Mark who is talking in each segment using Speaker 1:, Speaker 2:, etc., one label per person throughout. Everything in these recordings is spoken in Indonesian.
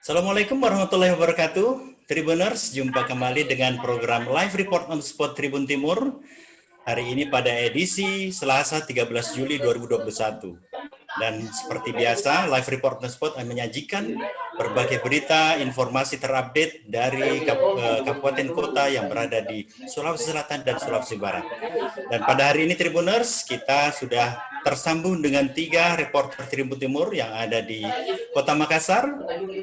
Speaker 1: Assalamualaikum warahmatullahi wabarakatuh. Tribuners, jumpa kembali dengan program Live Report on Spot Tribun Timur. Hari ini pada edisi Selasa 13 Juli 2021. Dan seperti biasa, Live Report on Spot menyajikan berbagai berita, informasi terupdate dari kabupaten kota yang berada di Sulawesi Selatan dan Sulawesi Barat. Dan pada hari ini Tribuners, kita sudah tersambung dengan 3 reporter Tribun Timur yang ada di Kota Makassar,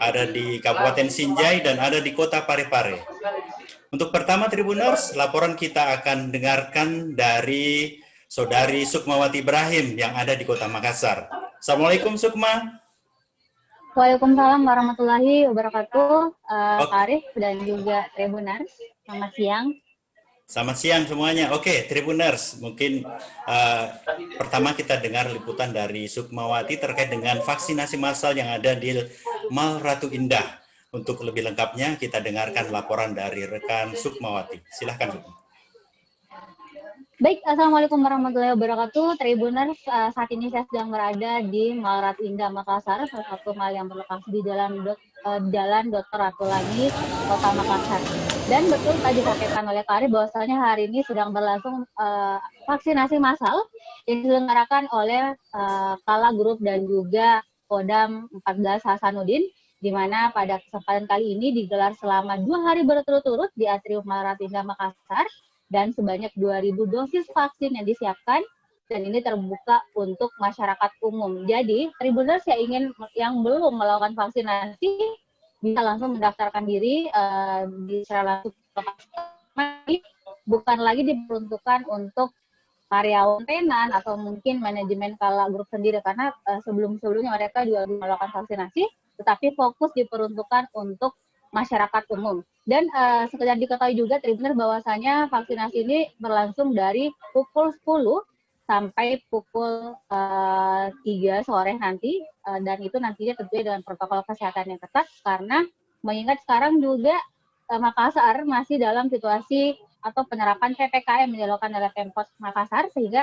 Speaker 1: ada di Kabupaten Sinjai, dan ada di Kota Parepare. Untuk pertama Tribuners, laporan kita akan dengarkan dari Saudari Sukmawati Ibrahim yang ada di Kota Makassar. Assalamualaikum Sukma.
Speaker 2: Waalaikumsalam warahmatullahi wabarakatuh, Arif dan juga Tribuners. Selamat siang.
Speaker 1: Selamat siang semuanya. Oke, Tribuners, mungkin pertama kita dengar liputan dari Sukmawati terkait dengan vaksinasi massal yang ada di Mal Ratu Indah. Untuk lebih lengkapnya, kita dengarkan laporan dari rekan Sukmawati. Silahkan, Sukma.
Speaker 2: Baik, Assalamualaikum warahmatullahi wabarakatuh. Tribuners, saat ini saya sedang berada di Mal Ratu Indah, Makassar, salah satu mal yang berlokasi di Jalan Dr. Ratulangi, Kota Makassar. Dan betul tadi disampaikan oleh Pak Arif bahwasanya hari ini sedang berlangsung vaksinasi massal yang diselenggarakan oleh Kala Group dan juga Kodam 14 Hasanuddin, di mana pada kesempatan kali ini digelar selama 2 hari berturut-turut di Atrium Mal Ratu Indah, Makassar, dan sebanyak 2.000 dosis vaksin yang disiapkan, dan ini terbuka untuk masyarakat umum. Jadi, Tribuners yang belum melakukan vaksinasi bisa langsung mendaftarkan diri di secara langsung. Bukan lagi diperuntukkan untuk karyawan tenan atau mungkin manajemen Kala Group sendiri, karena sebelum-sebelumnya mereka juga melakukan vaksinasi, tetapi fokus diperuntukkan untuk masyarakat umum. Dan sekedar diketahui juga Tribuners bahwasanya vaksinasi ini berlangsung dari pukul 10 sampai pukul 3 sore nanti, dan itu nantinya tentunya dengan protokol kesehatan yang ketat, karena mengingat sekarang juga Makassar masih dalam situasi atau penerapan PPKM yang dilakukan oleh Pemkot Makassar, sehingga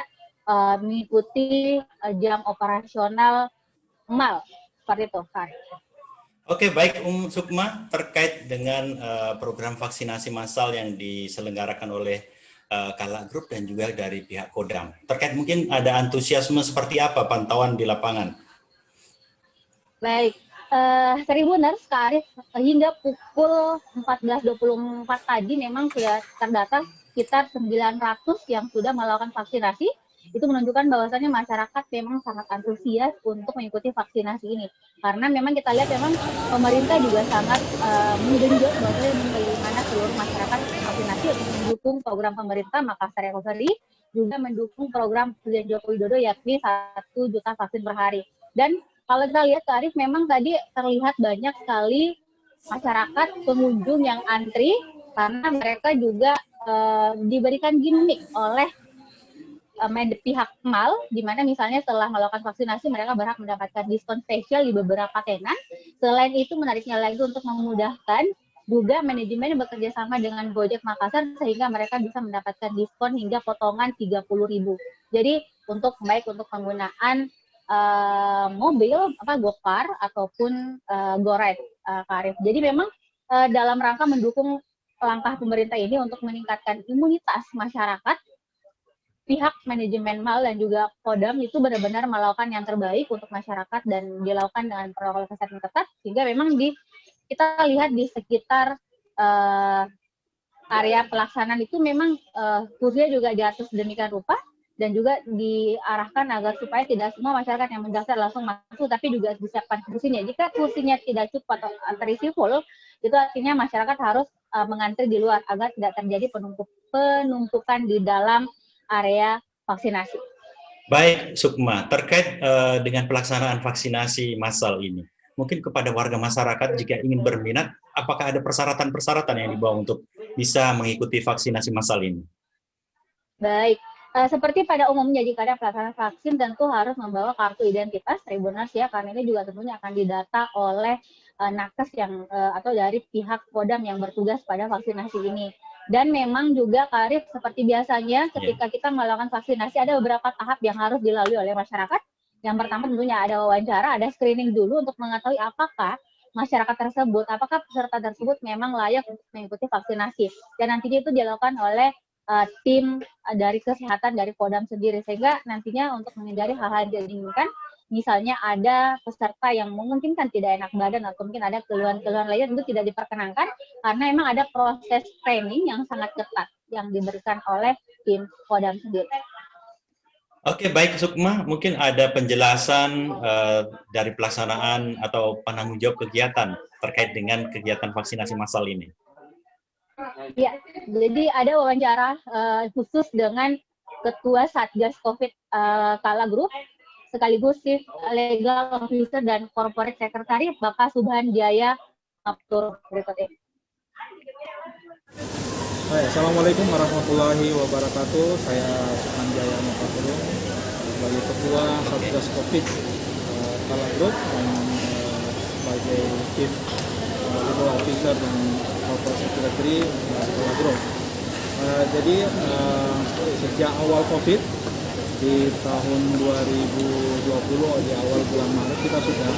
Speaker 2: mengikuti jam operasional mal. Seperti itu, Pak.
Speaker 1: Oke, baik Sukma, terkait dengan program vaksinasi massal yang diselenggarakan oleh Kala Group dan juga dari pihak Kodam. Terkait mungkin ada antusiasme seperti apa pantauan di lapangan?
Speaker 2: Baik, Tribuners, Kak Arif, hingga pukul 14.24 tadi memang sudah terdata sekitar 900 yang sudah melakukan vaksinasi. Itu menunjukkan bahwasannya masyarakat memang sangat antusias untuk mengikuti vaksinasi ini. Karena memang kita lihat memang pemerintah juga sangat menggenjot bahwasanya bagaimana seluruh masyarakat vaksinasi untuk mendukung program pemerintah Makassar Recovery, juga mendukung program Presiden Joko Widodo yakni 1 juta vaksin per hari. Dan kalau kita lihat, Arif, memang tadi terlihat banyak sekali masyarakat pengunjung yang antri karena mereka juga diberikan gimmick oleh pihak mal, di mana misalnya setelah melakukan vaksinasi mereka berhak mendapatkan diskon spesial di beberapa tenan. Selain itu, menariknya lagi untuk memudahkan juga manajemen bekerja sama dengan Gojek Makassar sehingga mereka bisa mendapatkan diskon hingga potongan 30.000. Jadi baik untuk penggunaan mobil Gokar ataupun Goride, Karif. Jadi memang dalam rangka mendukung langkah pemerintah ini untuk meningkatkan imunitas masyarakat, pihak manajemen mal dan juga Kodam itu benar-benar melakukan yang terbaik untuk masyarakat dan dilakukan dengan protokol kesehatan ketat, sehingga memang kita lihat di sekitar area pelaksanaan itu memang kursinya juga diatur sedemikian rupa, dan juga diarahkan agar supaya tidak semua masyarakat yang mendaftar langsung masuk, tapi juga disiapkan kursinya. Jika kursinya tidak cukup atau terisi full, itu artinya masyarakat harus mengantri di luar agar tidak terjadi penumpukan di dalam area vaksinasi.
Speaker 1: Baik, Sukma, terkait dengan pelaksanaan vaksinasi massal ini, mungkin kepada warga masyarakat jika ingin berminat, apakah ada persyaratan-persyaratan yang dibawa untuk bisa mengikuti vaksinasi massal ini?
Speaker 2: Baik, seperti pada umumnya jika ada pelaksanaan vaksin tentu harus membawa kartu identitas Tribuners ya, karena ini juga tentunya akan didata oleh nakes yang atau dari pihak Kodam yang bertugas pada vaksinasi ini. Dan memang juga Karif seperti biasanya ketika kita melakukan vaksinasi ada beberapa tahap yang harus dilalui oleh masyarakat. Yang pertama tentunya ada wawancara, ada screening dulu untuk mengetahui apakah masyarakat tersebut, apakah peserta tersebut memang layak untuk mengikuti vaksinasi. Dan nantinya itu dilakukan oleh tim dari kesehatan dari Kodam sendiri, sehingga nantinya untuk menghindari hal-hal yang tidak diinginkan, misalnya ada peserta yang memungkinkan tidak enak badan atau mungkin ada keluhan-keluhan lainnya, itu tidak diperkenankan karena memang ada proses training yang sangat ketat yang diberikan oleh tim Kodam sendiri.
Speaker 1: Oke, baik Sukma, mungkin ada penjelasan dari pelaksanaan atau penanggung jawab kegiatan terkait dengan kegiatan vaksinasi massal ini.
Speaker 2: Ya, jadi ada wawancara khusus dengan Ketua Satgas COVID Kala Group, sekaligus Chief Legal Officer dan Corporate Secretary, Bapak Subhan Jaya Maptur. Berikut ini.
Speaker 3: Assalamualaikum warahmatullahi wabarakatuh. Saya Subhan Jaya Maptur, sebagai Ketua Satgas COVID Kala Group dan sebagai Chief Legal Officer dan Corporate Secretary Kala Group. Jadi sejak awal COVID di tahun 2020, di awal bulan Maret, kita sudah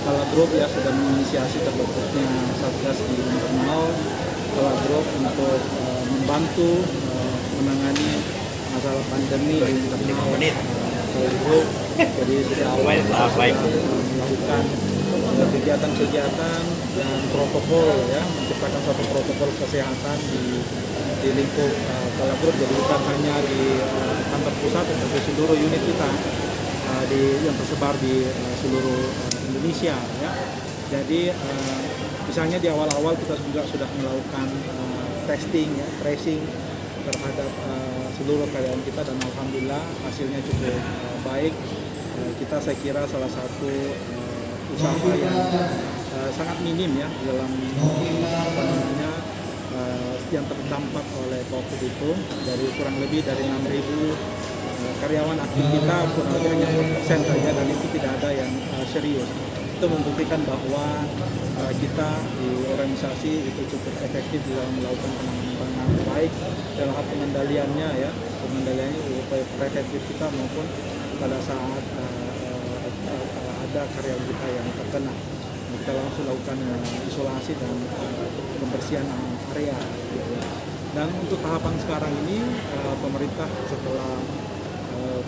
Speaker 3: Kala Group ya sudah menginisiasi terbentuknya Satgas di internal Kala Group untuk membantu menangani masalah pandemi di internal Kala Group. Jadi sejak awal kita sudah melakukan kegiatan-kegiatan dan protokol ya, menciptakan suatu protokol kesehatan di lingkup Kala Group. Jadi bukan hanya di kantor pusat, tetapi seluruh unit kita yang tersebar di seluruh Indonesia ya. Jadi misalnya di awal-awal kita juga sudah melakukan testing ya, tracing terhadap seluruh karyawan kita, dan alhamdulillah hasilnya cukup baik. Kita saya kira salah satu usaha yang sangat minim ya dalam yang terdampak oleh COVID itu. Dari kurang lebih dari 6.000 karyawan aktif kita, kurang lebih hanya 4% saja, dan itu tidak ada yang serius. Itu membuktikan bahwa kita di organisasi itu cukup efektif dalam melakukan penanganan baik dalam hal pengendaliannya ya, pengendaliannya upaya preventif kita maupun pada saat ada karyawan kita yang terkena, kita langsung lakukan isolasi dan pembersihan area gitu. Dan untuk tahapan sekarang ini pemerintah setelah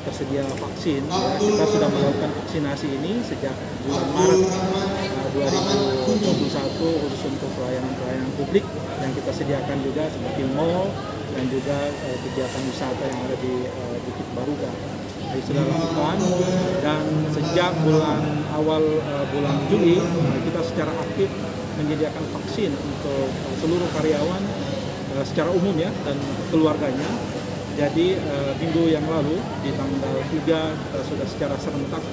Speaker 3: tersedia vaksin ya, kita sudah melakukan vaksinasi ini sejak bulan Maret 2021 khusus untuk pelayanan publik yang kita sediakan juga seperti mall dan juga kegiatan wisata yang ada di Bukit Baruga. Jadi sudah lakukan, dan sejak awal bulan Juli kita secara aktif menyediakan vaksin untuk seluruh karyawan secara umum ya dan keluarganya. Jadi minggu yang lalu di tanggal 3 kita sudah secara serentak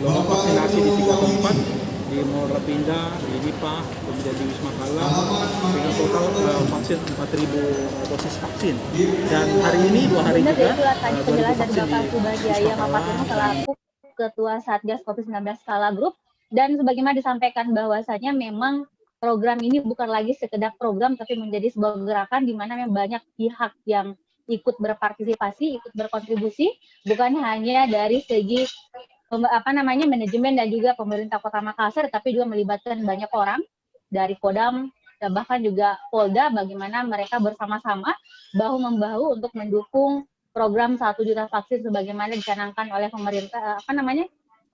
Speaker 3: melakukan vaksinasi di 3 tempat, di Mall Rapinda, di Nipah, kemudian di Wisma Kala, dengan total vaksin 4.000 dosis vaksin. Dan hari ini 2 hari juga
Speaker 2: penjelasan dari Bapak Subhan Jaya Maptur selaku Ketua Satgas COVID-19 Kala Group. Dan sebagaimana disampaikan bahwasanya memang program ini bukan lagi sekedar program, tapi menjadi sebuah gerakan di mana memang banyak pihak yang ikut berpartisipasi, ikut berkontribusi, bukan hanya dari segi manajemen dan juga pemerintah Kota Makassar, tapi juga melibatkan banyak orang dari Kodam dan bahkan juga Polda, bagaimana mereka bersama-sama bahu-membahu untuk mendukung program 1 juta vaksin sebagaimana dicanangkan oleh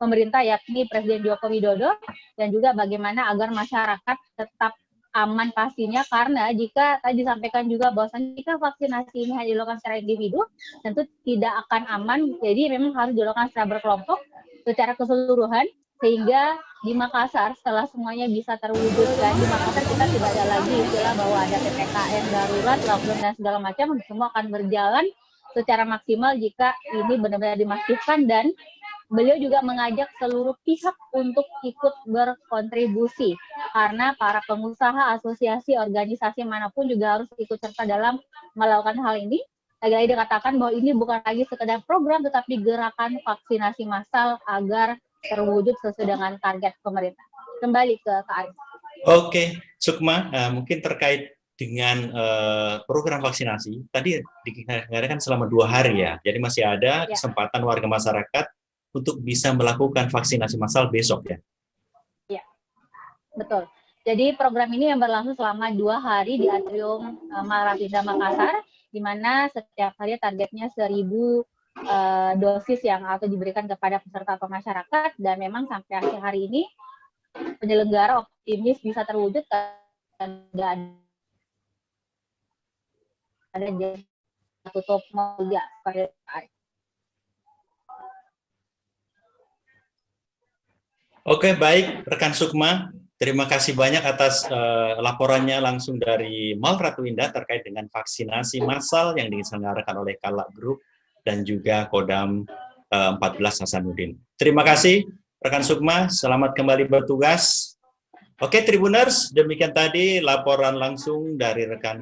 Speaker 2: pemerintah yakni Presiden Joko Widodo, dan juga bagaimana agar masyarakat tetap aman pastinya, karena jika tadi disampaikan juga bahwasannya jika vaksinasi ini hanya dilakukan secara individu tentu tidak akan aman, jadi memang harus dilakukan secara berkelompok secara keseluruhan, sehingga di Makassar setelah semuanya bisa terwujudkan, di Makassar kita tidak ada lagi istilah bahwa ada PPKM darurat, lockdown dan segala macam, semua akan berjalan secara maksimal jika ini benar-benar dimasifkan. Dan beliau juga mengajak seluruh pihak untuk ikut berkontribusi, karena para pengusaha, asosiasi, organisasi manapun juga harus ikut serta dalam melakukan hal ini. Lagi-lagi dikatakan bahwa ini bukan lagi sekedar program, tetapi gerakan vaksinasi massal agar terwujud sesuai dengan target pemerintah. Kembali ke Kak Arif.
Speaker 1: Oke, Sukma, mungkin terkait dengan program vaksinasi, tadi dikatakan selama 2 hari ya, jadi masih ada kesempatan warga masyarakat untuk bisa melakukan vaksinasi massal besok ya?
Speaker 2: Ya, Betul. Jadi program ini yang berlangsung selama 2 hari di Atrium Maratinda Makassar, di mana setiap hari targetnya 1.000 dosis yang atau diberikan kepada peserta atau masyarakat, dan memang sampai akhir hari ini penyelenggara optimis bisa terwujud dan ada tutup juga.
Speaker 1: Oke, baik rekan Sukma, terima kasih banyak atas laporannya langsung dari Mall Ratu Indah terkait dengan vaksinasi massal yang diselenggarakan oleh Kalak Group dan juga Kodam 14 Hasanuddin. Terima kasih rekan Sukma, selamat kembali bertugas. Oke Tribuners, demikian tadi laporan langsung dari rekan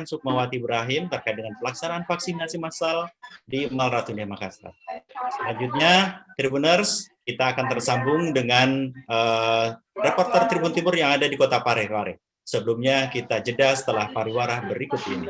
Speaker 1: Sukmawati Ibrahim terkait dengan pelaksanaan vaksinasi massal di Mall Ratu Indah Makassar. Selanjutnya Tribuners, kita akan tersambung dengan reporter Tribun Timur yang ada di Kota Parepare. Sebelumnya kita jeda setelah pariwara berikut ini.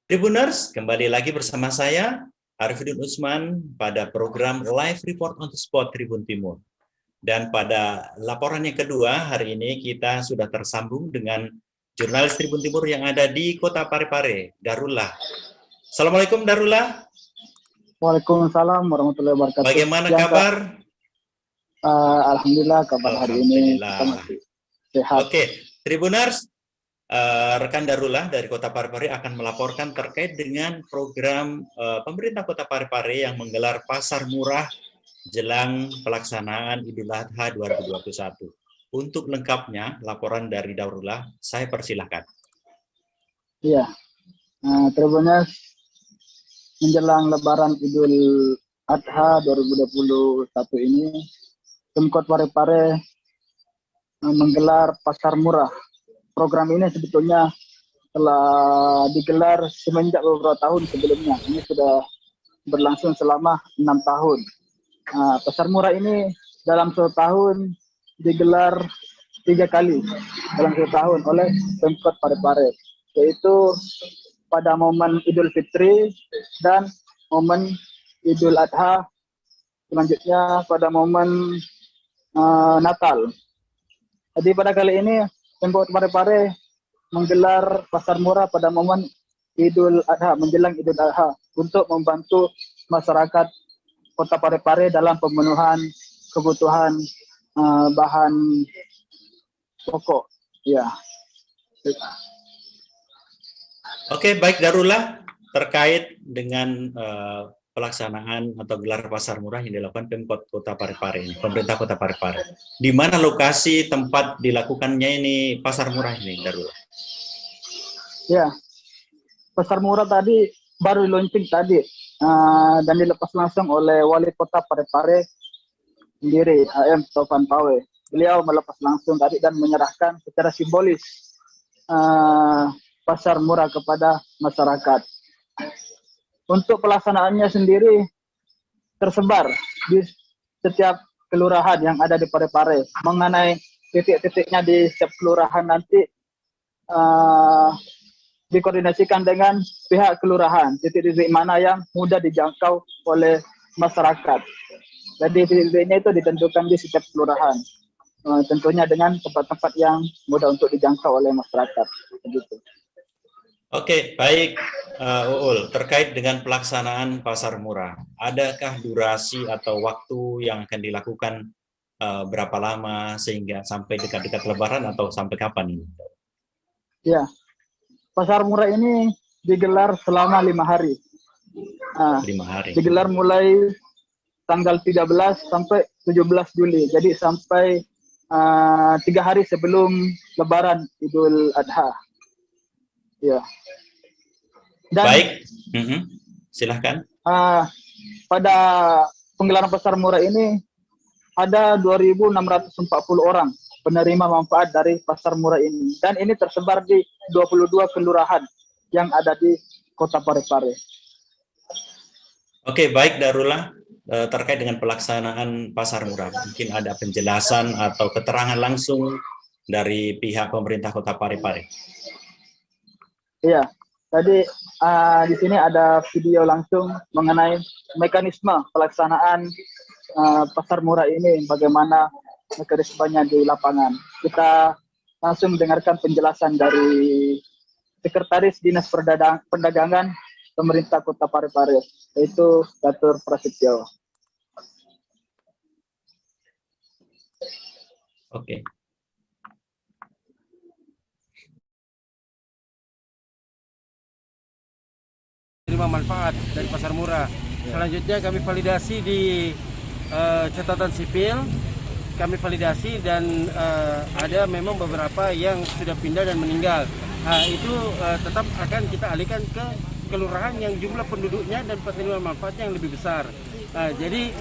Speaker 1: Tribuners, kembali lagi bersama saya, Arifudin Usman, pada program Live Report on the Spot Tribun Timur. Dan pada laporan yang kedua, hari ini kita sudah tersambung dengan jurnalis Tribun Timur yang ada di Kota Parepare, Darullah. Assalamualaikum Darullah.
Speaker 4: Waalaikumsalam warahmatullahi wabarakatuh.
Speaker 1: Bagaimana kabar?
Speaker 4: Alhamdulillah, kabar hari ini sehat.
Speaker 1: Oke, Tribuners, rekan Darullah dari Kota Parepare akan melaporkan terkait dengan program pemerintah Kota Parepare yang menggelar pasar murah jelang pelaksanaan Idul Adha 2021. Untuk lengkapnya, laporan dari Darullah, saya persilahkan.
Speaker 4: Iya, Tribuners, menjelang Lebaran Idul Adha 2021 ini, Pemkot Parepare menggelar pasar murah. Program ini sebetulnya telah digelar semenjak beberapa tahun sebelumnya. Ini sudah berlangsung selama 6 tahun. Pasar murah ini dalam 1 tahun digelar 3 kali dalam 1 tahun oleh Pemkot Parepare, yaitu pada momen Idul Fitri dan momen Idul Adha, selanjutnya pada momen Natal. Jadi pada kali ini Pemkot Parepare menggelar pasar murah pada momen Idul Adha, menjelang Idul Adha, untuk membantu masyarakat Kota Parepare dalam pemenuhan kebutuhan bahan pokok. Ya.
Speaker 1: Oke, baik Darullah, terkait dengan pelaksanaan atau gelar pasar murah yang dilakukan Pemkot Kota Parepare ini, pemerintah Kota Parepare. Di mana lokasi tempat dilakukannya ini pasar murah ini, Darullah?
Speaker 4: Ya, pasar murah tadi baru launching tadi dan dilepas langsung oleh Wali Kota Parepare sendiri, AM Taufan Pawe. Beliau melepas langsung tadi dan menyerahkan secara simbolis pasar murah kepada masyarakat. Untuk pelaksanaannya sendiri tersebar di setiap kelurahan yang ada di Parepare. Mengenai titik-titiknya di setiap kelurahan nanti dikoordinasikan dengan pihak kelurahan. Titik-titik mana yang mudah dijangkau oleh masyarakat. Jadi titik-titiknya itu ditentukan di setiap kelurahan. tentunya dengan tempat-tempat yang mudah untuk dijangkau oleh masyarakat. Begitu.
Speaker 1: Oke, baik, Uul. Terkait dengan pelaksanaan pasar murah, adakah durasi atau waktu yang akan dilakukan berapa lama sehingga sampai dekat-dekat Lebaran atau sampai kapan ini?
Speaker 4: Ya, pasar murah ini digelar selama 5 hari.
Speaker 1: 5 hari.
Speaker 4: Digelar mulai tanggal 13 sampai 17 Juli. Jadi sampai 3 hari sebelum Lebaran Idul Adha. Ya. Dan,
Speaker 1: baik, silahkan.
Speaker 4: Pada penggelaran pasar murah ini ada 2.640 orang penerima manfaat dari pasar murah ini. Dan ini tersebar di 22 kelurahan yang ada di Kota Parepare.
Speaker 1: Oke, baik Darullah. Terkait dengan pelaksanaan pasar murah, mungkin ada penjelasan atau keterangan langsung dari pihak pemerintah Kota Parepare.
Speaker 4: Iya, tadi di sini ada video langsung mengenai mekanisme pelaksanaan pasar murah ini, bagaimana mekanismenya di lapangan. Kita langsung mendengarkan penjelasan dari Sekretaris Dinas Perdagangan Pemerintah Kota Parepare, yaitu Datur Prasetyo.
Speaker 1: Oke.
Speaker 5: Terima manfaat dari pasar murah. Selanjutnya kami validasi di catatan sipil, kami validasi dan ada memang beberapa yang sudah pindah dan meninggal. Itu tetap akan kita alihkan ke kelurahan yang jumlah penduduknya dan penerima manfaatnya yang lebih besar. Jadi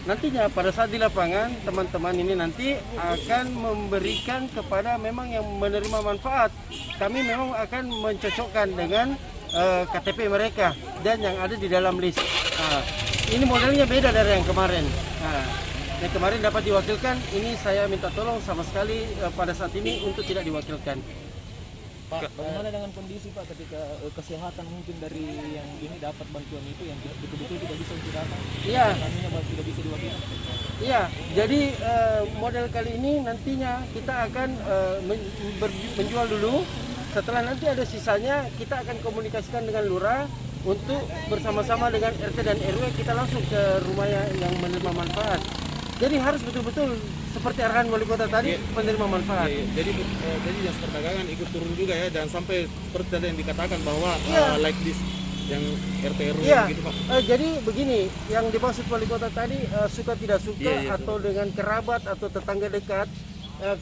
Speaker 5: nantinya pada saat di lapangan teman-teman ini nanti akan memberikan kepada memang yang menerima manfaat. Kami memang akan mencocokkan dengan KTP mereka dan yang ada di dalam list. Ini modelnya beda dari yang kemarin. Yang kemarin dapat diwakilkan, ini saya minta tolong sama sekali pada saat ini untuk tidak diwakilkan.
Speaker 6: Pak, bagaimana dengan kondisi Pak ketika kesehatan mungkin dari yang ini dapat bantuan itu yang betul-betul tidak bisa untuk datang?
Speaker 5: Iya.
Speaker 6: Namanya tidak bisa diwakilkan.
Speaker 5: Iya, jadi model kali ini nantinya kita akan menjual dulu. Setelah nanti ada sisanya, kita akan komunikasikan dengan lurah untuk bersama-sama dengan RT dan RW kita langsung ke rumah yang menerima manfaat. Jadi harus betul-betul seperti arahan wali kota tadi, penerima manfaat.
Speaker 3: Jadi dinas perdagangan ikut turun juga ya, dan sampai seperti tadi yang dikatakan bahwa like this yang RT RW gitu Pak.
Speaker 5: Jadi begini, yang dimaksud wali kota tadi suka tidak suka atau dengan kerabat atau tetangga dekat,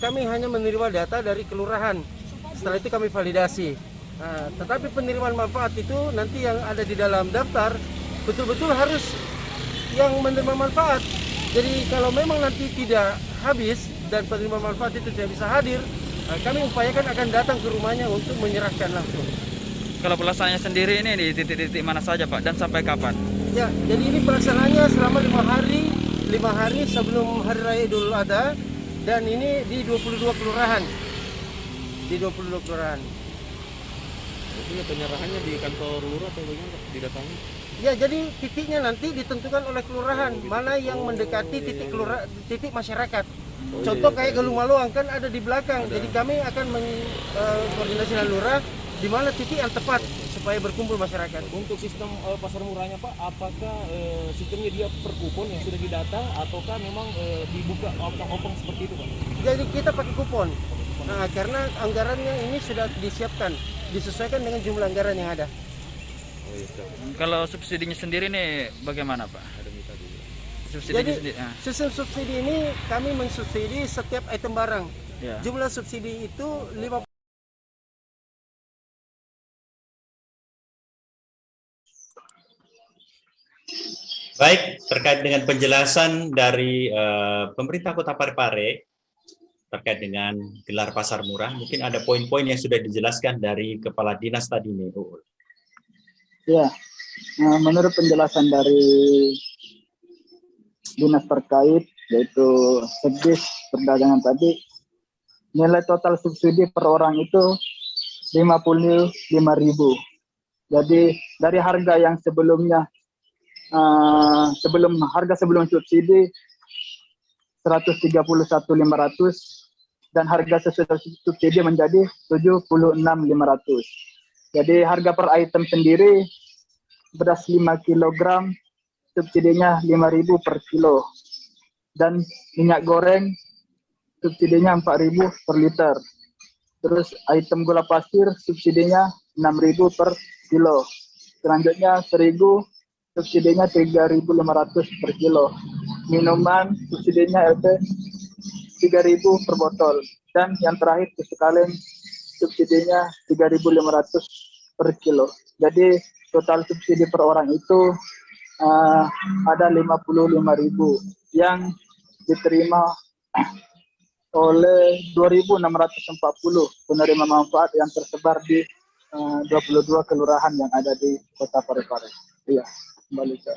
Speaker 5: kami hanya menerima data dari kelurahan. Setelah itu kami validasi. Tetapi penerimaan manfaat itu nanti yang ada di dalam daftar betul-betul harus yang menerima manfaat. Jadi kalau memang nanti tidak habis dan penerima manfaat itu tidak bisa hadir, kami upayakan akan datang ke rumahnya untuk menyerahkan langsung.
Speaker 6: Kalau pelaksanaannya sendiri ini di titik-titik mana saja Pak dan sampai kapan?
Speaker 5: Ya, jadi ini pelaksanaannya selama 5 hari sebelum Hari Raya Idul Adha, dan ini di 22 kelurahan. Di 22 kelurahan.
Speaker 3: Ini penyerahannya di kantor lurah atau bagaimana didatangi?
Speaker 5: Ya, jadi titiknya nanti ditentukan oleh kelurahan mana yang mendekati titik masyarakat. Contoh kayak Galung Maluang kan ada di belakang. Jadi kami akan koordinasi dengan lurah di mana titik yang tepat supaya berkumpul masyarakat.
Speaker 6: Untuk sistem pasar murahnya Pak, apakah sistemnya dia per kupon yang sudah didata ataukah memang dibuka opong seperti itu Pak?
Speaker 5: Jadi kita pakai kupon. Nah, karena anggarannya ini sudah disiapkan, disesuaikan dengan jumlah anggaran yang ada.
Speaker 6: Kalau subsidinya sendiri nih bagaimana Pak?
Speaker 5: Jadi sistem subsidi ini kami mensubsidi setiap item barang. Ya. Jumlah subsidi itu 50.
Speaker 1: Baik, terkait dengan penjelasan dari pemerintah Kota Parepare terkait dengan gelar pasar murah, mungkin ada poin-poin yang sudah dijelaskan dari Kepala Dinas tadi nih, Uul.
Speaker 4: Ya, menurut penjelasan dari dinas terkait, yaitu Sekdis Perdagangan tadi, nilai total subsidi per orang itu 55.000. Jadi dari harga yang sebelumnya, sebelum subsidi 131.500 dan harga sesuai subsidi menjadi 76.500. Jadi harga per item sendiri beras 5 kg subsidinya 5.000 per kilo dan minyak goreng subsidinya 4.000 per liter. Terus item gula pasir subsidinya 6.000 per kilo. Selanjutnya terigu subsidinya 3.500 per kilo. Minuman subsidinya LP 3.000 per botol. Dan yang terakhir tusuk kaleng subsidinya 3.500 per kilo. Jadi total subsidi per orang itu ada 55.000 yang diterima oleh 2.640 penerima manfaat yang tersebar di 22 kelurahan yang ada di Kota Parepare. Iya, kembali ke.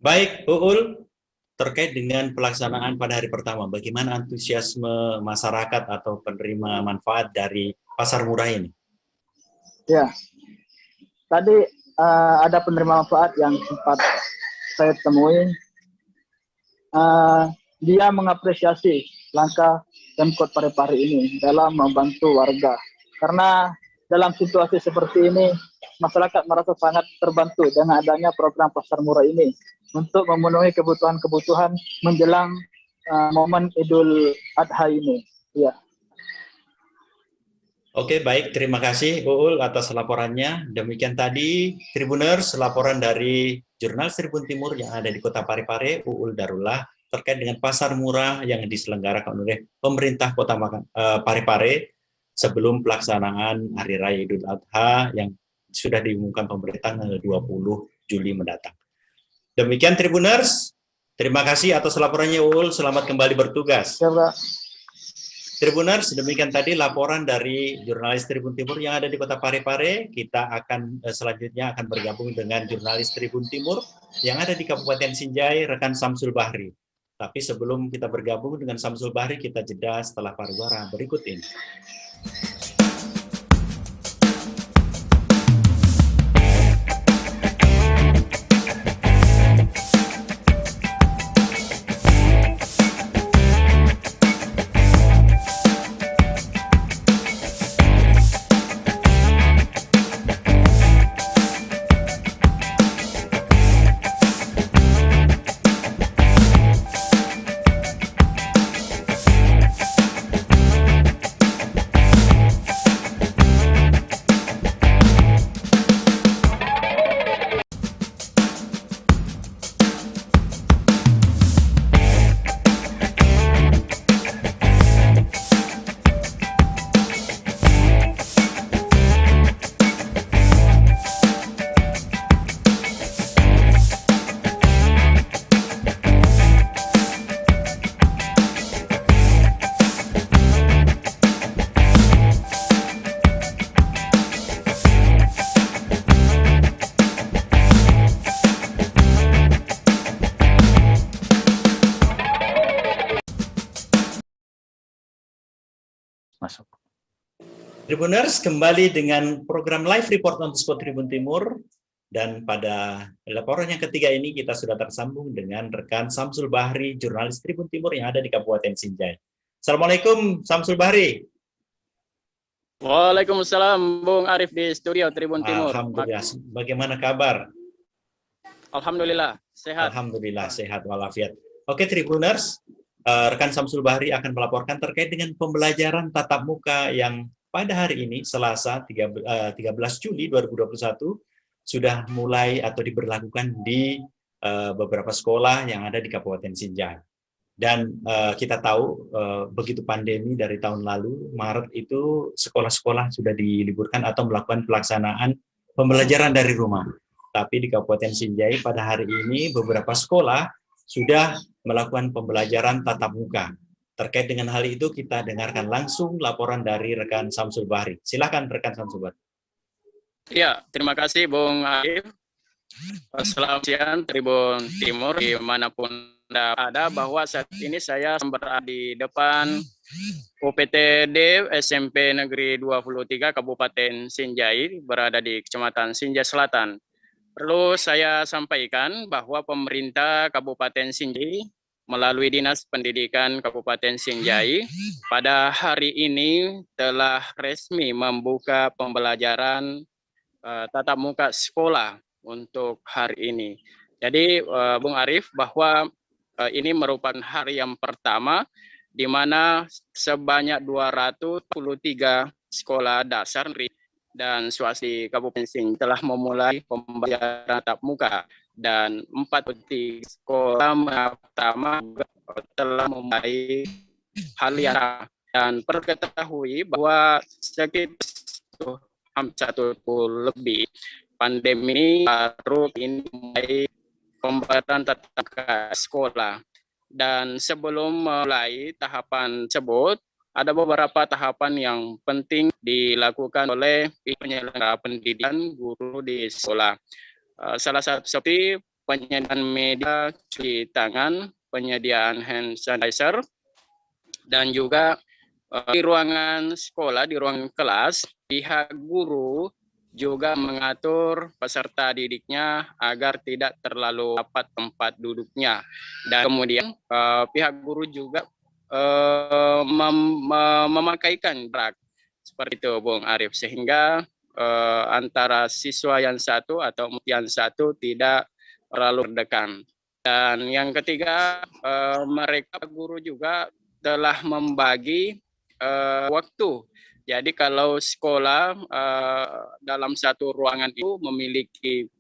Speaker 1: Baik, Uul, terkait dengan pelaksanaan pada hari pertama, bagaimana antusiasme masyarakat atau penerima manfaat dari Pasar Murah ini?
Speaker 4: Ya, tadi ada penerima manfaat yang sempat saya temui. Dia mengapresiasi langkah Pemkot Parepare ini dalam membantu warga. Karena dalam situasi seperti ini, masyarakat merasa sangat terbantu dengan adanya program Pasar Murah ini untuk memenuhi kebutuhan-kebutuhan menjelang momen Idul Adha ini. Ya.
Speaker 1: Oke, baik. Terima kasih, Uul, atas laporannya. Demikian tadi, Tribuners, laporan dari Jurnalis Tribun Timur yang ada di Kota Parepare, Uul Darullah, terkait dengan Pasar Murah yang diselenggarakan oleh pemerintah Kota Parepare sebelum pelaksanaan Hari Raya Idul Adha yang sudah diumumkan pemerintah tanggal 20 Juli mendatang. Demikian Tribuners, terima kasih atas laporannya Uul, selamat kembali bertugas.
Speaker 4: Ya, Pak.
Speaker 1: Tribuners, demikian tadi laporan dari jurnalis Tribun Timur yang ada di Kota Parepare. Kita akan selanjutnya akan bergabung dengan jurnalis Tribun Timur yang ada di Kabupaten Sinjai, rekan Samsul Bahri. Tapi sebelum kita bergabung dengan Samsul Bahri, kita jeda setelah pariwara berikut ini. Masuk. Tribuners, kembali dengan program Live Report on the Spot Tribun Timur, dan pada laporan yang ketiga ini kita sudah tersambung dengan rekan Samsul Bahri, jurnalis Tribun Timur yang ada di Kabupaten Sinjai. Assalamualaikum Samsul Bahri.
Speaker 7: Waalaikumsalam Bung Arif di studio Tribun Timur.
Speaker 1: Alhamdulillah. Bagaimana kabar?
Speaker 7: Alhamdulillah sehat.
Speaker 1: Alhamdulillah sehat walafiat. Oke Tribuners, rekan Samsul Bahri akan melaporkan terkait dengan pembelajaran tatap muka yang pada hari ini Selasa 13 Juli 2021 sudah mulai atau diberlakukan di beberapa sekolah yang ada di Kabupaten Sinjai. Dan kita tahu begitu pandemi dari tahun lalu Maret itu sekolah-sekolah sudah diliburkan atau melakukan pelaksanaan pembelajaran dari rumah. Tapi di Kabupaten Sinjai pada hari ini beberapa sekolah sudah melakukan pembelajaran tatap muka. Terkait dengan hal itu kita dengarkan langsung laporan dari rekan Samsul Bahri. Silakan rekan Samsul Bahri.
Speaker 7: Ya, terima kasih Bung Arif. Selamat siang Tribun Timur dimanapun ada, bahwa saat ini saya berada di depan UPTD SMP Negeri 23 Kabupaten Sinjai, berada di Kecamatan Sinjai Selatan. Perlu saya sampaikan bahwa pemerintah Kabupaten Sinjai melalui Dinas Pendidikan Kabupaten Sinjai pada hari ini telah resmi membuka pembelajaran tatap muka sekolah untuk hari ini. Jadi Bung Arief, bahwa ini merupakan hari yang pertama di mana sebanyak 223 sekolah dasar dan swasta di Kabupaten Sinjai telah memulai pembelajaran tatap muka, dan 43 sekolah pertama telah memulai hal yang, dan perlu ketahui bahwa sekitar satu lebih pandemi baru ini mulai pembelajaran tatap muka sekolah. Dan sebelum mulai tahapan tersebut, ada beberapa tahapan yang penting dilakukan oleh penyelenggara pendidikan guru di sekolah. Salah satu seperti penyediaan media cuci tangan, penyediaan hand sanitizer, dan juga di ruangan sekolah, di ruangan kelas, pihak guru juga mengatur peserta didiknya agar tidak terlalu rapat tempat duduknya. Dan kemudian pihak guru juga memakaikan jarak seperti itu, Bung Arief, sehingga antara siswa yang satu atau yang satu tidak terlalu berdekatan. Dan yang ketiga, mereka guru juga telah membagi waktu. Jadi kalau sekolah dalam satu ruangan itu memiliki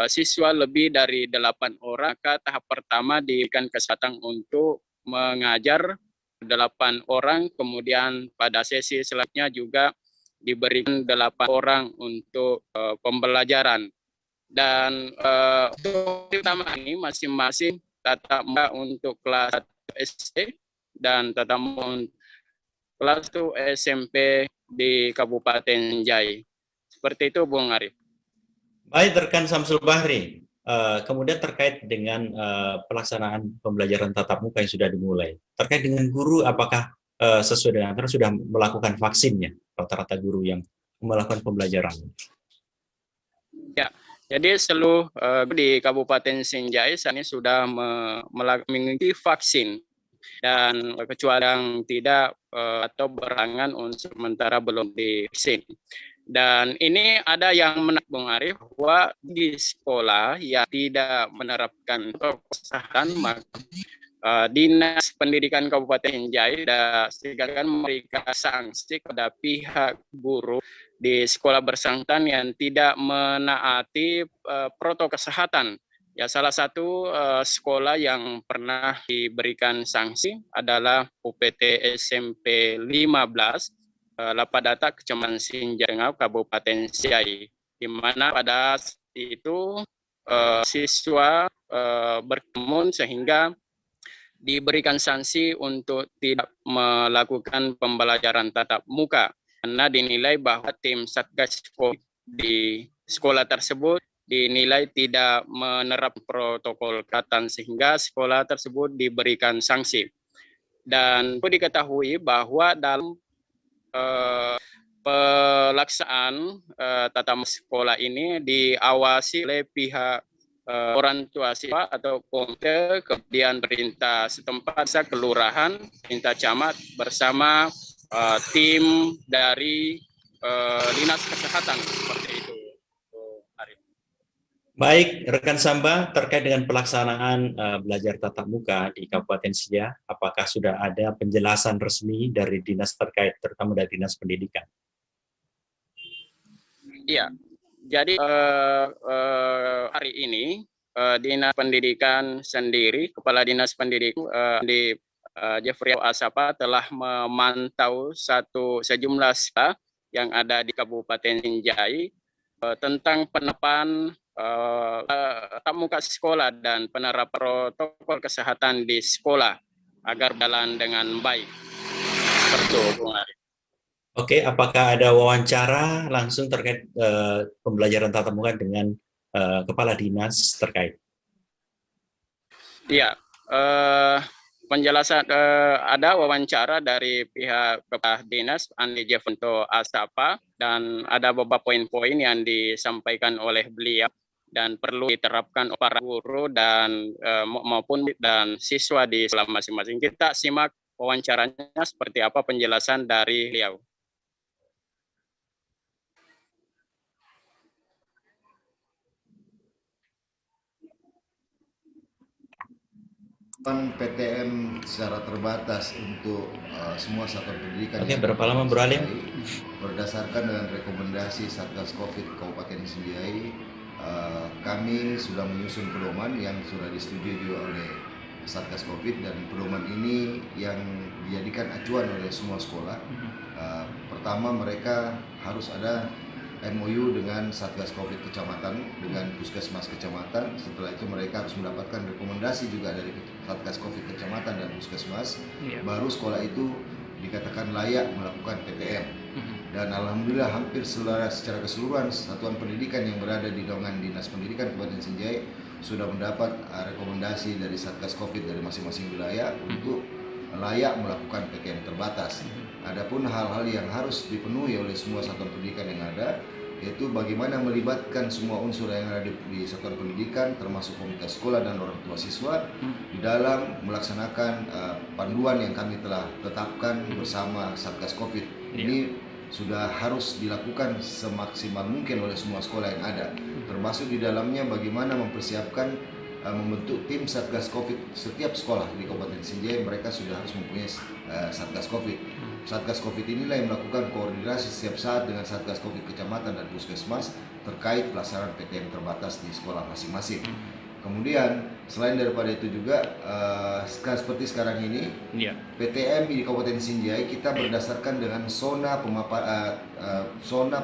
Speaker 7: siswa lebih dari 8 orang, maka tahap pertama diberikan kesempatan untuk mengajar 8 orang, kemudian pada sesi selanjutnya juga diberikan 8 orang untuk pembelajaran. Dan untuk utama ini masing-masing tatap muka untuk kelas SD dan tatap muka kelas 1 SMP di Kabupaten Sinjai. Seperti itu, Bung Arief.
Speaker 1: Baik, rekan Samsul Bahri. Kemudian terkait dengan pelaksanaan pembelajaran tatap muka yang sudah dimulai. Terkait dengan guru, apakah sesuai dengan aturan sudah melakukan vaksinnya, rata-rata guru yang melakukan pembelajaran?
Speaker 7: Ya, jadi seluruh di Kabupaten Sinjai saat ini sudah mengikuti vaksin. Dan kecuali yang tidak atau berangan untuk sementara belum divaksin. Dan ini ada yang menarik, Bung Arief, bahwa di sekolah yang tidak menerapkan protokol kesehatan, maka Dinas Pendidikan Kabupaten Sinjai akan memberikan sanksi kepada pihak guru di sekolah bersangkutan yang tidak menaati protokol kesehatan. Ya, salah satu sekolah yang pernah diberikan sanksi adalah UPT SMP 15 Lapadata, Kecamatan Sinjai, Kabupaten Sinjai, di mana pada itu siswa berkerumun sehingga diberikan sanksi untuk tidak melakukan pembelajaran tatap muka karena dinilai bahwa tim Satgas COVID di sekolah tersebut dinilai tidak menerapkan protokol kesehatan sehingga sekolah tersebut diberikan sanksi. Dan perlu diketahui bahwa dalam pelaksanaan tatap muka sekolah ini diawasi oleh pihak orang tua siswa atau komite, kemudian perintah setempat, kelurahan, perintah camat bersama tim dari Dinas Kesehatan, seperti itu.
Speaker 1: Baik, rekan Samba, terkait dengan pelaksanaan belajar tatap muka di Kabupaten Sinjai, apakah sudah ada penjelasan resmi dari dinas terkait, terutama dari Dinas Pendidikan?
Speaker 7: Iya, jadi hari ini Dinas Pendidikan sendiri, Kepala Dinas Pendidikan di Jeffrey Asapa telah memantau sejumlah sekolah yang ada di Kabupaten Sinjai tentang penerapan tatap muka sekolah dan penerapan protokol kesehatan di sekolah agar berjalan dengan baik. Seperti itu, Bung Arief.
Speaker 1: Oke, apakah ada wawancara langsung terkait pembelajaran tatap muka dengan kepala dinas terkait?
Speaker 7: Iya, penjelasan ada wawancara dari pihak kepala dinas Andi Jeffrey Asapa dan ada beberapa poin-poin yang disampaikan oleh beliau. dan perlu diterapkan oleh para guru dan maupun dan siswa di sekolah masing-masing. Kita simak wawancaranya seperti apa penjelasan dari beliau.
Speaker 8: PTM secara terbatas untuk semua satuan pendidikan.
Speaker 1: Oke, berapa lama beralih?
Speaker 8: Berdasarkan dengan rekomendasi Satgas Covid Kabupaten Sinjai, kami sudah menyusun pedoman yang sudah disetujui juga oleh Satgas Covid, dan pedoman ini yang dijadikan acuan oleh semua sekolah. Pertama, mereka harus ada MOU dengan Satgas Covid Kecamatan, dengan Puskesmas Kecamatan. Setelah itu mereka harus mendapatkan rekomendasi juga dari Satgas Covid Kecamatan dan Puskesmas. Baru sekolah itu dikatakan layak melakukan PTM. Dan alhamdulillah hampir secara keseluruhan satuan pendidikan yang berada di naungan Dinas Pendidikan Kabupaten Sinjai sudah mendapat rekomendasi dari Satgas Covid dari masing-masing wilayah untuk layak melakukan PTM terbatas. Adapun hal-hal yang harus dipenuhi oleh semua satuan pendidikan yang ada, yaitu bagaimana melibatkan semua unsur yang ada di satuan pendidikan, termasuk komunitas sekolah dan orang tua siswa, di dalam melaksanakan panduan yang kami telah tetapkan bersama Satgas Covid. Ini sudah harus dilakukan semaksimal mungkin oleh semua sekolah yang ada, termasuk di dalamnya bagaimana mempersiapkan membentuk tim Satgas Covid. Setiap sekolah di Kabupaten Sinjai mereka sudah harus mempunyai Satgas Covid. Satgas Covid inilah yang melakukan koordinasi setiap saat dengan Satgas Covid Kecamatan dan Puskesmas terkait pelaksanaan PTM terbatas di sekolah masing-masing. Kemudian selain daripada itu juga seperti sekarang ini, PTM di Kabupaten Sinjai kita berdasarkan dengan zona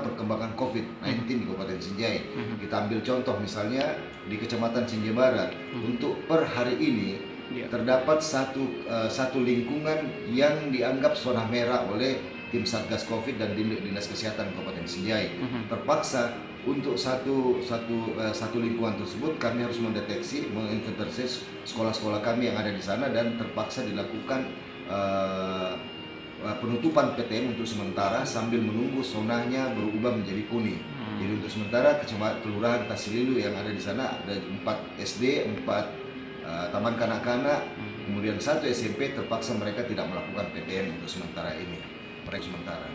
Speaker 8: perkembangan COVID-19 di Kabupaten Sinjai. Kita ambil contoh misalnya di Kecamatan Sinjai Barat, untuk per hari ini terdapat satu lingkungan yang dianggap zona merah oleh tim Satgas Covid dan Dinas Kesehatan Kabupaten Sinjai. Terpaksa untuk satu lingkungan tersebut kami harus mendeteksi, menginventarisasi sekolah-sekolah kami yang ada di sana, dan terpaksa dilakukan penutupan PTM untuk sementara sambil menunggu zonanya berubah menjadi kuning. Jadi untuk sementara Kelurahan Tasililu yang ada di sana ada 4 SD, 4 taman kanak-kanak, kemudian 1 SMP, terpaksa mereka tidak melakukan PTM untuk sementara ini. Mereka sementara.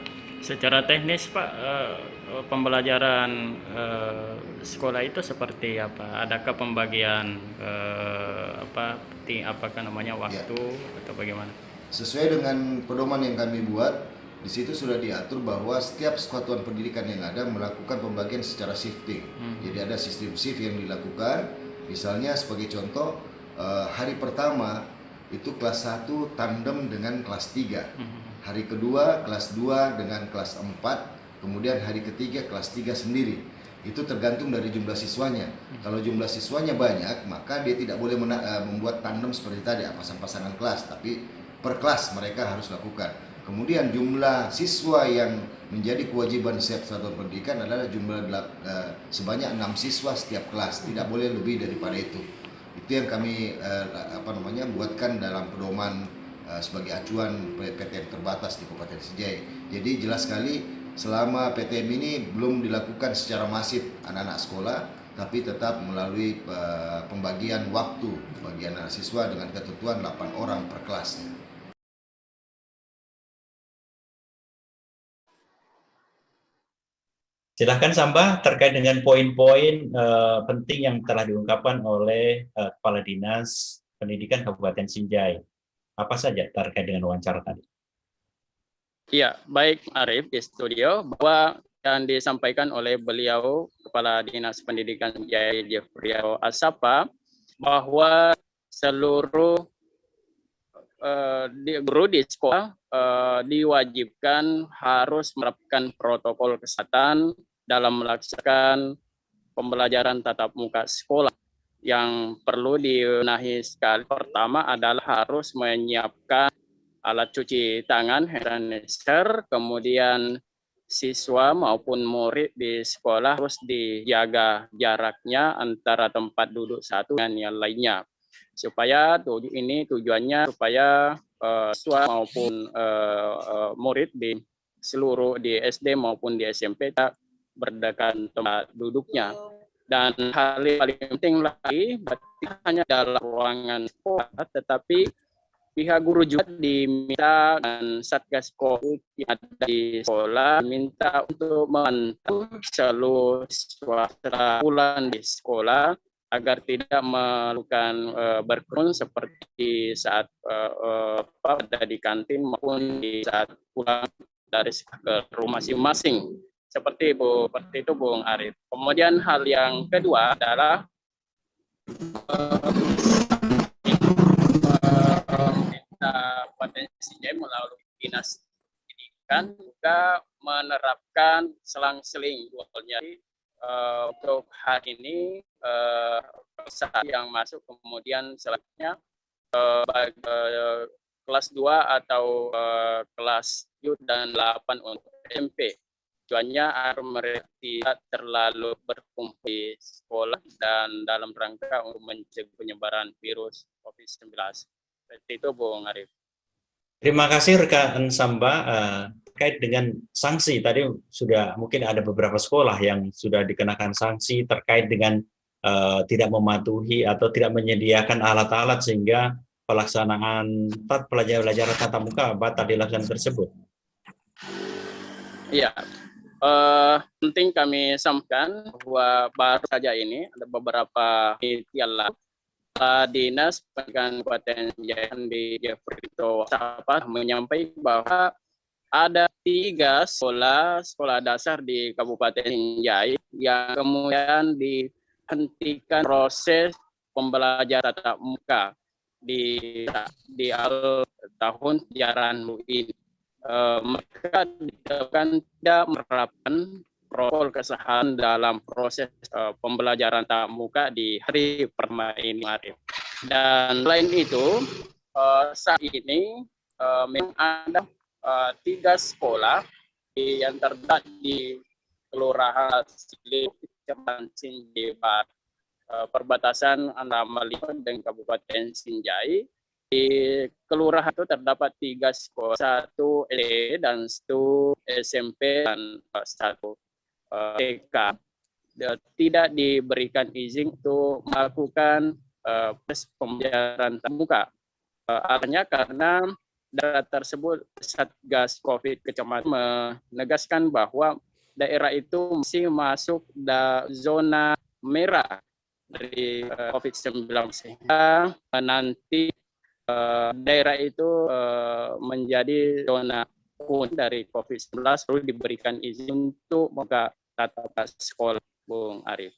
Speaker 7: Secara teknis Pak, pembelajaran sekolah itu seperti apa? Adakah pembagian apakah namanya waktu atau bagaimana?
Speaker 8: Sesuai dengan pedoman yang kami buat, di situ sudah diatur bahwa setiap satuan pendidikan yang ada melakukan pembagian secara shifting. Jadi ada sistem shift yang dilakukan. Misalnya sebagai contoh, hari pertama itu kelas 1 tandem dengan kelas 3. Hari kedua kelas 2 dengan kelas 4, kemudian hari ketiga kelas 3 sendiri. Itu tergantung dari jumlah siswanya. Kalau jumlah siswanya banyak, maka dia tidak boleh membuat tandem seperti tadi, pasang-pasangan kelas, tapi per kelas mereka harus lakukan. Kemudian jumlah siswa yang menjadi kewajiban setiap satuan pendidikan adalah jumlah sebanyak 6 siswa setiap kelas, tidak boleh lebih daripada itu. Itu yang kami buatkan dalam pedoman sebagai acuan PTM terbatas di Kabupaten Sinjai. Jadi jelas sekali selama PTM ini belum dilakukan secara masif anak-anak sekolah, tapi tetap melalui pembagian waktu bagian anak siswa dengan ketentuan 8 orang per kelas.
Speaker 1: Silahkan Sambah terkait dengan poin-poin penting yang telah diungkapkan oleh Kepala Dinas Pendidikan Kabupaten Sinjai. Apa saja terkait dengan wawancara tadi?
Speaker 7: Iya, baik Arif di studio, bahwa yang disampaikan oleh beliau Kepala Dinas Pendidikan Sinjai Jeffriyaw Asapa, bahwa seluruh guru di sekolah diwajibkan harus menerapkan protokol kesehatan dalam melaksanakan pembelajaran tatap muka sekolah. Yang perlu dibenahi sekali pertama adalah harus menyiapkan alat cuci tangan, hand sanitizer, kemudian siswa maupun murid di sekolah harus dijaga jaraknya antara tempat duduk satu dengan yang lainnya. Supaya tujuannya supaya siswa maupun murid di seluruh di SD maupun di SMP tak berdekatan tempat duduknya. Dan hal yang paling penting lagi, berarti hanya dalam ruangan sekolah, tetapi pihak guru juga diminta dan Satgas COVID yang ada di sekolah minta untuk memantau seluruh suasana bulan di sekolah agar tidak melakukan berkerumun seperti saat ada di kantin maupun di saat pulang dari ke rumah masing-masing. Seperti itu Bung Arif. Kemudian hal yang kedua adalah potensinya melalui dinas pendidikan juga menerapkan selang-seling. Untuk hari ini saat yang masuk kemudian selanjutnya kelas 2 atau kelas 7 dan 8 untuk SMP. Tujuannya agar mereka tidak terlalu berkumpul di sekolah dan dalam rangka untuk mencegah penyebaran virus COVID-19. Seperti itu, Bung Arif.
Speaker 1: Terima kasih rekan Samba. Terkait dengan sanksi, tadi sudah mungkin ada beberapa sekolah yang sudah dikenakan sanksi terkait dengan tidak mematuhi atau tidak menyediakan alat-alat sehingga pelaksanaan pelajaran tatap muka batal dilaksanakan tersebut.
Speaker 7: Iya, penting kami sampaikan bahwa baru saja ini ada beberapa penelitian Dinas Pendidikan Kabupaten Jaya di Jefferito menyampaikan bahwa ada 3 sekolah dasar di Kabupaten Jaya yang kemudian dihentikan proses pembelajaran tatap muka di awal tahun ajaran ini. Mereka tidak menerapkan protokol kesehatan dalam proses pembelajaran tatap muka di hari pertama ini. Dan selain itu, saat ini memang ada 3 sekolah yang terdapat di Kelurahan Sili, Kecamatan Sinjai, perbatasan antara Malino dan Kabupaten Sinjai. Di kelurahan itu terdapat 3 sekolah, 1 SD dan 1 SMP dan 1 TK. Tidak diberikan izin untuk melakukan proses pembelajaran tatap muka. Artinya karena data tersebut Satgas COVID Kecamatan menegaskan bahwa daerah itu masih masuk zona merah dari COVID-19 sehingga nanti daerah itu menjadi zona kuning dari COVID-19 perlu diberikan izin untuk membuka tatap sekolah, Bung Arif.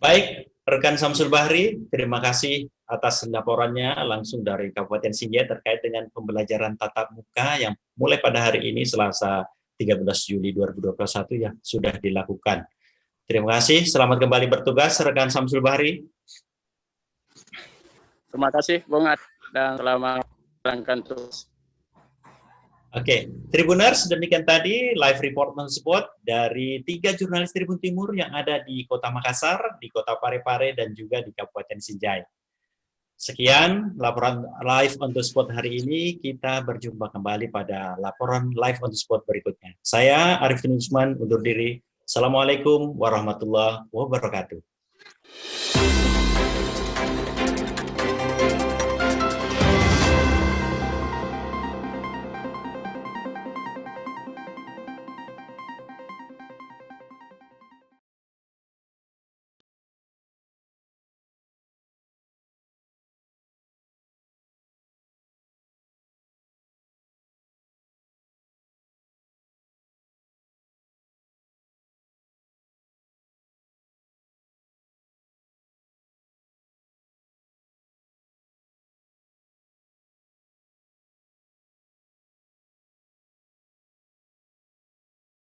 Speaker 1: Baik, rekan Samsul Bahri, terima kasih atas laporannya langsung dari Kabupaten Sinjai terkait dengan pembelajaran tatap muka yang mulai pada hari ini Selasa 13 Juli 2021 yang sudah dilakukan. Terima kasih, selamat kembali bertugas rekan Samsul Bahri.
Speaker 7: Terima kasih Bung Arif dan selamat menjalankan terus.
Speaker 1: Oke, Tribuners, demikian tadi live report on spot dari 3 jurnalis Tribun Timur yang ada di Kota Makassar, di Kota Parepare, dan juga di Kabupaten Sinjai. Sekian laporan live on the spot hari ini. Kita berjumpa kembali pada laporan live on the spot berikutnya. Saya Arifin Usman undur diri. Assalamualaikum warahmatullahi wabarakatuh.